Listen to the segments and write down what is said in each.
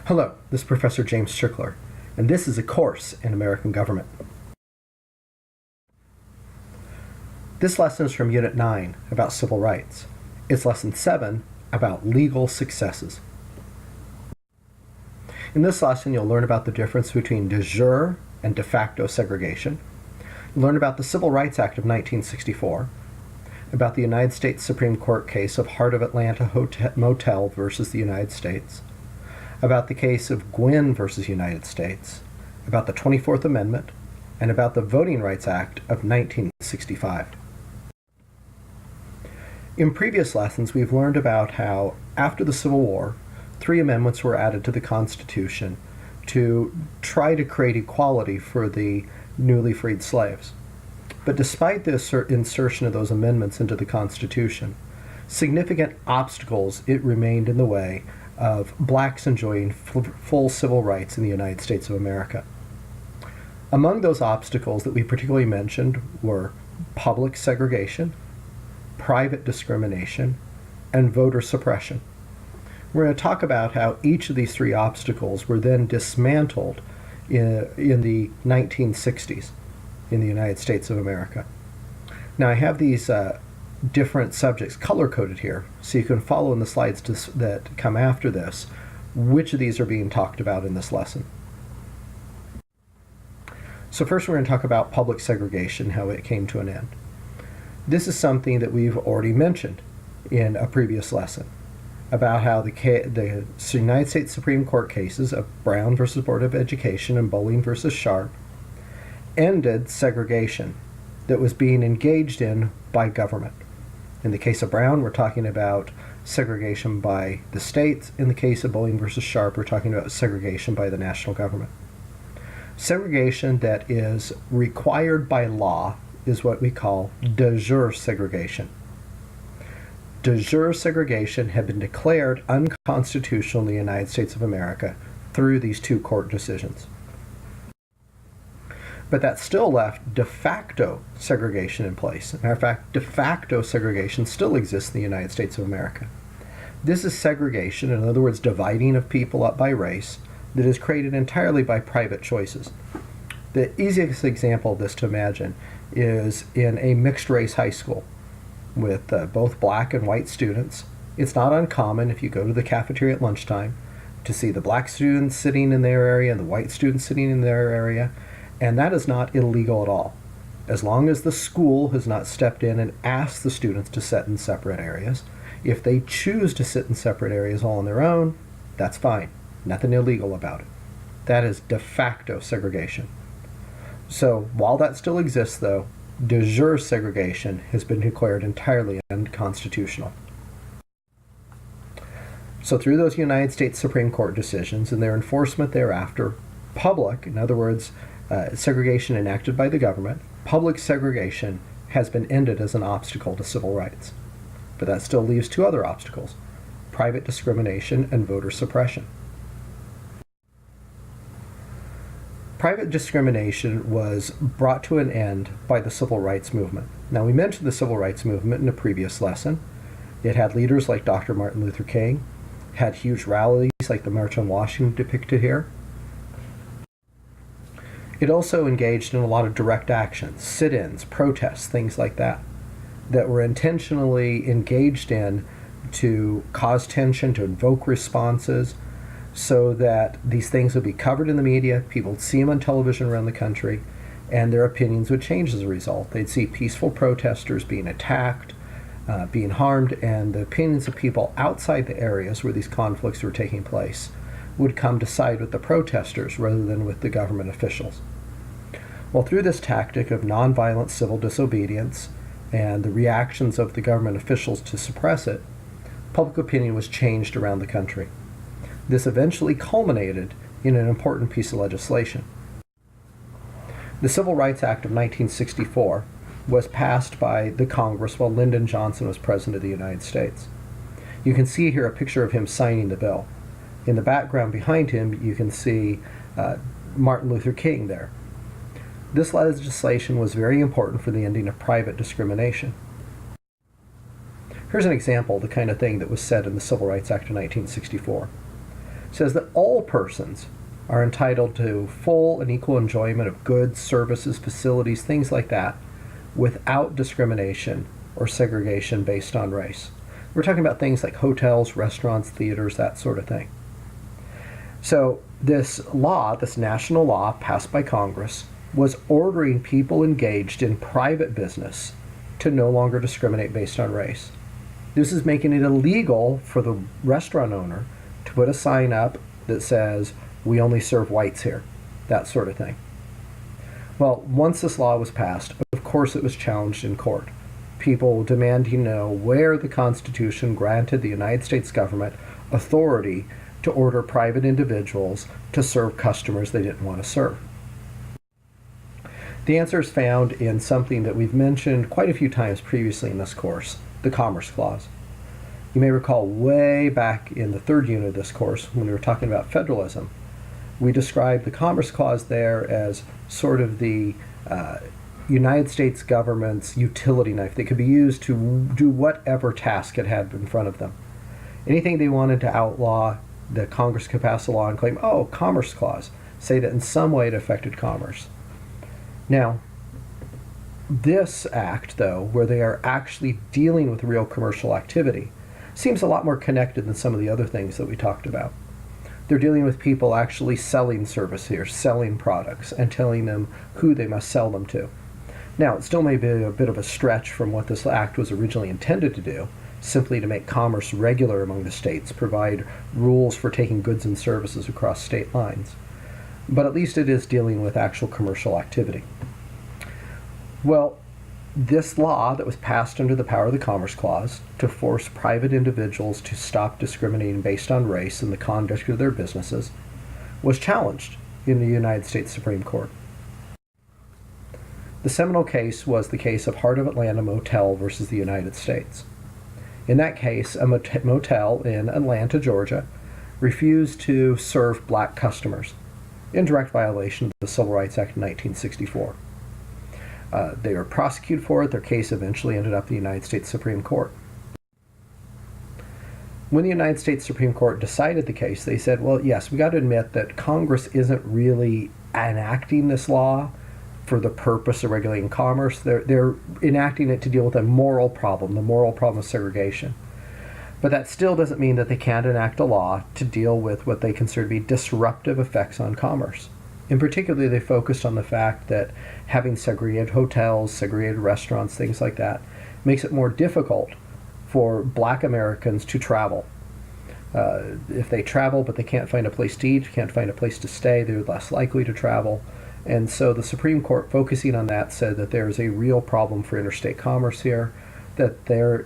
Hello, this is Professor James Strickler, and this is a course in American government. This lesson is from Unit 9 about civil rights. It's Lesson 7 about legal successes. In this lesson, you'll learn about the difference between de jure and de facto segregation. You'll learn about the Civil Rights Act of 1964, about the United States Supreme Court case of Heart of Atlanta Motel versus the United States, about the case of Gwynn versus United States, about the 24th Amendment, and about the Voting Rights Act of 1965. In previous lessons, we've learned about how, after the Civil War, 3 amendments were added to the Constitution to try to create equality for the newly freed slaves. But despite the insertion of those amendments into the Constitution, significant obstacles it remained in the way of blacks enjoying full civil rights in the United States of America. Among those obstacles that we particularly mentioned were public segregation, private discrimination, and voter suppression. We're going to talk about how each of these 3 obstacles were then dismantled in the 1960s in the United States of America. Now I have these different subjects color-coded here, so you can follow in the slides that come after this which of these are being talked about in this lesson. So first we're going to talk about public segregation, how it came to an end. This is something that we've already mentioned in a previous lesson, about how the United States Supreme Court cases of Brown versus Board of Education and Bowling versus Sharp ended segregation that was being engaged in by government. In the case of Brown, we're talking about segregation by the states. In the case of Bowling versus Sharp, we're talking about segregation by the national government. Segregation that is required by law is what we call de jure segregation. De jure segregation had been declared unconstitutional in the United States of America through these 2 court decisions. But that still left de facto segregation in place. As a matter of fact, de facto segregation still exists in the United States of America. This is segregation, in other words, dividing of people up by race, that is created entirely by private choices. The easiest example of this to imagine is in a mixed-race high school with both black and white students. It's not uncommon, if you go to the cafeteria at lunchtime, to see the black students sitting in their area and the white students sitting in their area, and that is not illegal at all. As long as the school has not stepped in and asked the students to sit in separate areas. If they choose to sit in separate areas all on their own, that's fine. Nothing illegal about it. That is de facto segregation. So while that still exists, though, de jure segregation has been declared entirely unconstitutional. So through those United States Supreme Court decisions and their enforcement thereafter, public, in other words, segregation enacted by the government, public segregation has been ended as an obstacle to civil rights. But that still leaves 2 other obstacles: private discrimination and voter suppression. Private discrimination was brought to an end by the Civil Rights Movement. Now, we mentioned the Civil Rights Movement in a previous lesson. It had leaders like Dr. Martin Luther King, had huge rallies like the March on Washington depicted here. It also engaged in a lot of direct actions, sit-ins, protests, things like that were intentionally engaged in to cause tension, to invoke responses, so that these things would be covered in the media, people would see them on television around the country, and their opinions would change as a result. They'd see peaceful protesters being attacked, being harmed, and the opinions of people outside the areas where these conflicts were taking place would come to side with the protesters rather than with the government officials. Well, through this tactic of nonviolent civil disobedience and the reactions of the government officials to suppress it, public opinion was changed around the country. This eventually culminated in an important piece of legislation. The Civil Rights Act of 1964 was passed by the Congress while Lyndon Johnson was President of the United States. You can see here a picture of him signing the bill. In the background behind him, you can see Martin Luther King there. This legislation was very important for the ending of private discrimination. Here's an example of the kind of thing that was said in the Civil Rights Act of 1964. says that all persons are entitled to full and equal enjoyment of goods, services, facilities, things like that, without discrimination or segregation based on race. We're talking about things like hotels, restaurants, theaters, that sort of thing. So this law, this national law passed by Congress, was ordering people engaged in private business to no longer discriminate based on race. This is making it illegal for the restaurant owner to put a sign up that says, "We only serve whites here," that sort of thing. Well, once this law was passed, of course it was challenged in court. People demanding to know where the Constitution granted the United States government authority to order private individuals to serve customers they didn't want to serve. The answer is found in something that we've mentioned quite a few times previously in this course, the Commerce Clause. You may recall way back in the third unit of this course, when we were talking about federalism, we described the Commerce Clause there as sort of the United States government's utility knife. They could be used to do whatever task it had in front of them. Anything they wanted to outlaw, the Congress could pass a law and claim, "Oh, Commerce Clause," say that in some way it affected commerce. Now, this act, though, where they are actually dealing with real commercial activity, seems a lot more connected than some of the other things that we talked about. They're dealing with people actually selling service here, selling products, and telling them who they must sell them to. Now, it still may be a bit of a stretch from what this act was originally intended to do, simply to make commerce regular among the states, provide rules for taking goods and services across state lines. But at least it is dealing with actual commercial activity. Well, this law that was passed under the power of the Commerce Clause to force private individuals to stop discriminating based on race in the conduct of their businesses was challenged in the United States Supreme Court. The seminal case was the case of Heart of Atlanta Motel versus the United States. In that case, a motel in Atlanta, Georgia, refused to serve black customers in direct violation of the Civil Rights Act of 1964. They were prosecuted for it. Their case eventually ended up in the United States Supreme Court. When the United States Supreme Court decided the case, they said, well, yes, we got to admit that Congress isn't really enacting this law for the purpose of regulating commerce. They're enacting it to deal with a moral problem, the moral problem of segregation. But that still doesn't mean that they can't enact a law to deal with what they consider to be disruptive effects on commerce. In particular, they focused on the fact that having segregated hotels, segregated restaurants, things like that, makes it more difficult for black Americans to travel. If they travel but they can't find a place to eat, can't find a place to stay, they're less likely to travel. And so the Supreme Court, focusing on that, said that there is a real problem for interstate commerce here, that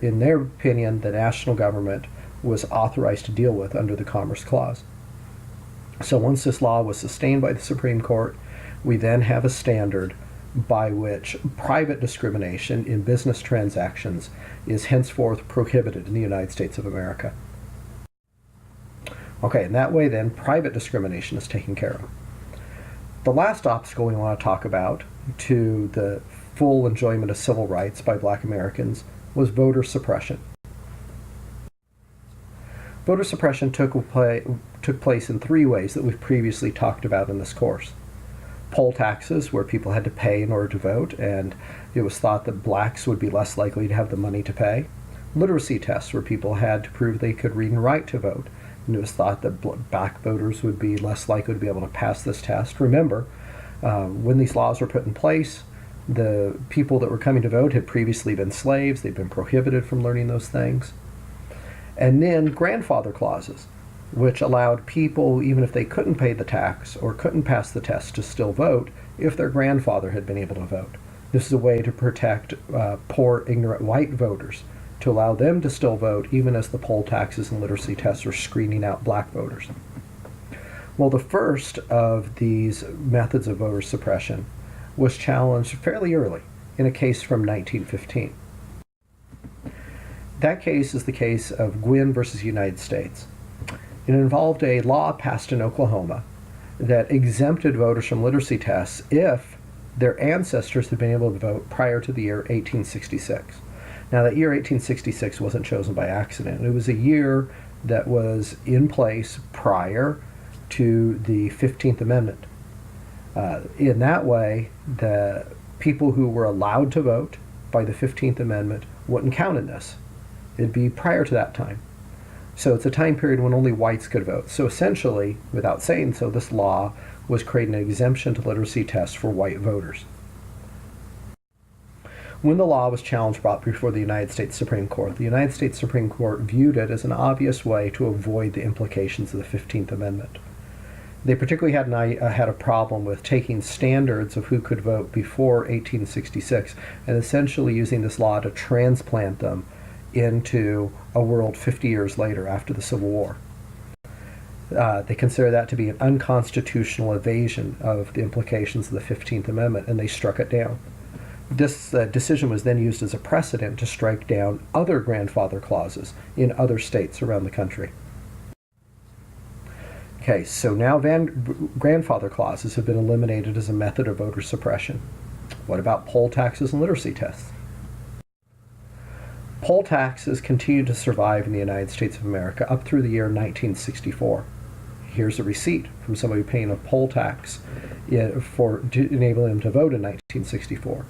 in their opinion, the national government was authorized to deal with under the Commerce Clause. So once this law was sustained by the Supreme Court, we then have a standard by which private discrimination in business transactions is henceforth prohibited in the United States of America. Okay, in that way then, private discrimination is taken care of. The last obstacle we want to talk about to the full enjoyment of civil rights by black Americans was voter suppression. Voter suppression took place in three ways that we've previously talked about in this course. Poll taxes, where people had to pay in order to vote, and it was thought that blacks would be less likely to have the money to pay. Literacy tests, where people had to prove they could read and write to vote, and it was thought that black voters would be less likely to be able to pass this test. Remember, when these laws were put in place, the people that were coming to vote had previously been slaves. They'd been prohibited from learning those things. And then grandfather clauses, which allowed people, even if they couldn't pay the tax or couldn't pass the test, to still vote if their grandfather had been able to vote. This is a way to protect poor, ignorant white voters, to allow them to still vote even as the poll taxes and literacy tests are screening out black voters. Well, the first of these methods of voter suppression was challenged fairly early in a case from 1915. That case is the case of Gwynn versus United States. It involved a law passed in Oklahoma that exempted voters from literacy tests if their ancestors had been able to vote prior to the year 1866. Now, that year 1866 wasn't chosen by accident. It was a year that was in place prior to the 15th Amendment. In that way, the people who were allowed to vote by the 15th Amendment wouldn't count in this. It'd be prior to that time. So it's a time period when only whites could vote. So essentially, without saying so, this law was creating an exemption to literacy tests for white voters. When the law was brought before the United States Supreme Court, the United States Supreme Court viewed it as an obvious way to avoid the implications of the 15th Amendment. They particularly had a problem with taking standards of who could vote before 1866 and essentially using this law to transplant them into a world 50 years later after the Civil War. They consider that to be an unconstitutional evasion of the implications of the 15th Amendment, and they struck it down. This decision was then used as a precedent to strike down other grandfather clauses in other states around the country. Okay, so now grandfather clauses have been eliminated as a method of voter suppression. What about poll taxes and literacy tests? Poll taxes continue to survive in the United States of America up through the year 1964. Here's a receipt from somebody paying a poll tax to enable them to vote in 1964.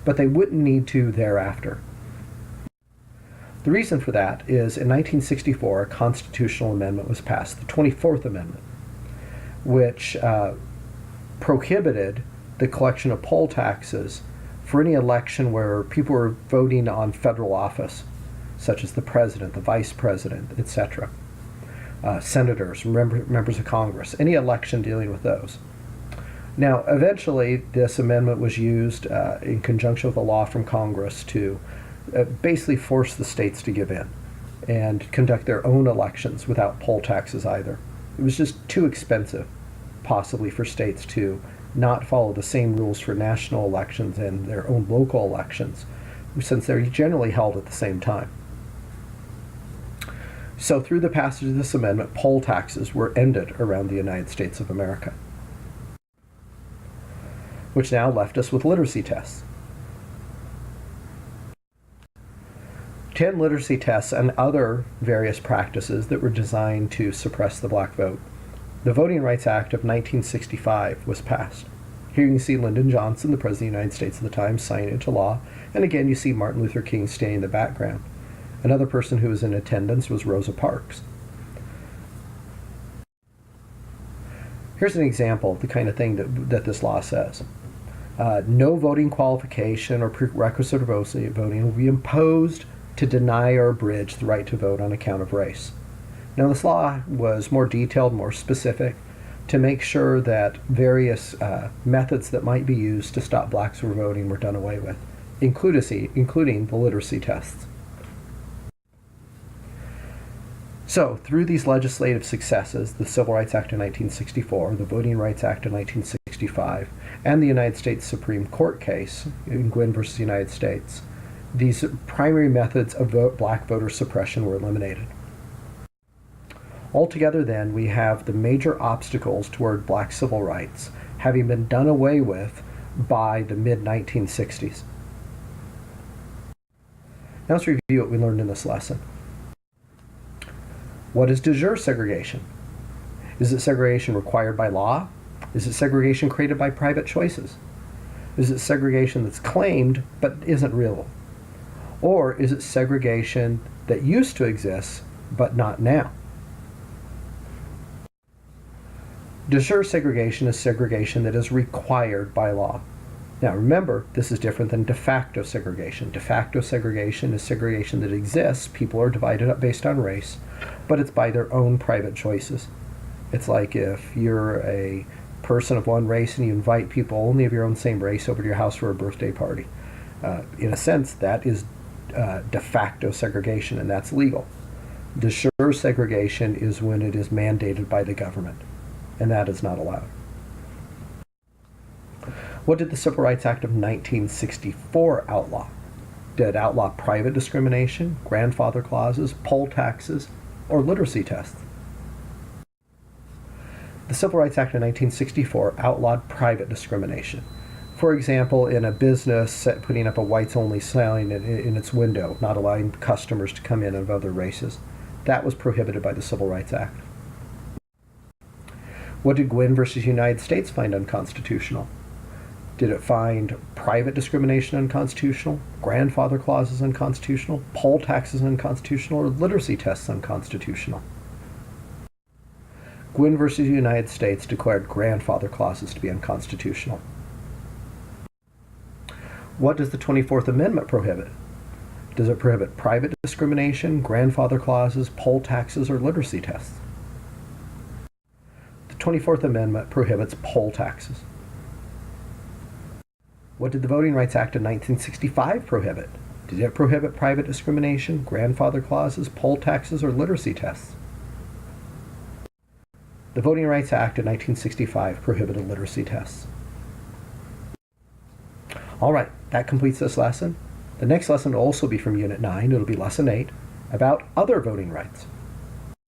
But they wouldn't need to thereafter. The reason for that is in 1964, a constitutional amendment was passed, the 24th Amendment, which prohibited the collection of poll taxes for any election where people were voting on federal office, such as the president, the vice president, etc., senators, members of Congress, any election dealing with those. Now, eventually, this amendment was used in conjunction with a law from Congress to basically force the states to give in and conduct their own elections without poll taxes either. It was just too expensive, possibly, for states to not follow the same rules for national elections and their own local elections, since they're generally held at the same time. So through the passage of this amendment, poll taxes were ended around the United States of America, which now left us with literacy tests. 10 literacy tests and other various practices that were designed to suppress the black vote. The Voting Rights Act of 1965 was passed. Here you can see Lyndon Johnson, the President of the United States at the time, sign it into law, and again you see Martin Luther King standing in the background. Another person who was in attendance was Rosa Parks. Here's an example of the kind of thing that this law says. No voting qualification or prerequisite of voting will be imposed to deny or abridge the right to vote on account of race. Now, this law was more detailed, more specific, to make sure that various methods that might be used to stop blacks from voting were done away with, including the literacy tests. So, through these legislative successes, the Civil Rights Act of 1964, the Voting Rights Act of 1965, and the United States Supreme Court case in Gwynn versus the United States, these primary methods of black voter suppression were eliminated. Altogether, then, we have the major obstacles toward black civil rights having been done away with by the mid-1960s. Now let's review what we learned in this lesson. What is de jure segregation? Is it segregation required by law? Is it segregation created by private choices? Is it segregation that's claimed but isn't real? Or is it segregation that used to exist but not now? De jure segregation is segregation that is required by law. Now remember, this is different than de facto segregation. De facto segregation is segregation that exists. People are divided up based on race, but it's by their own private choices. It's like if you're a person of one race and you invite people only of your own same race over to your house for a birthday party. In a sense, that is de facto segregation, and that's legal. De jure segregation is when it is mandated by the government, and that is not allowed. What did the Civil Rights Act of 1964 outlaw? Did it outlaw private discrimination, grandfather clauses, poll taxes, or literacy tests? The Civil Rights Act of 1964 outlawed private discrimination. For example, in a business putting up a whites-only sign in its window, not allowing customers to come in of other races. That was prohibited by the Civil Rights Act. What did Gwynne versus United States find unconstitutional? Did it find private discrimination unconstitutional, grandfather clauses unconstitutional, poll taxes unconstitutional, or literacy tests unconstitutional? Gwynne versus United States declared grandfather clauses to be unconstitutional. What does the 24th Amendment prohibit? Does it prohibit private discrimination, grandfather clauses, poll taxes, or literacy tests? The 24th Amendment prohibits poll taxes. What did the Voting Rights Act of 1965 prohibit? Did it prohibit private discrimination, grandfather clauses, poll taxes, or literacy tests? The Voting Rights Act of 1965 prohibited literacy tests. All right, that completes this lesson. The next lesson will also be from Unit 9. It'll be Lesson 8 about other voting rights.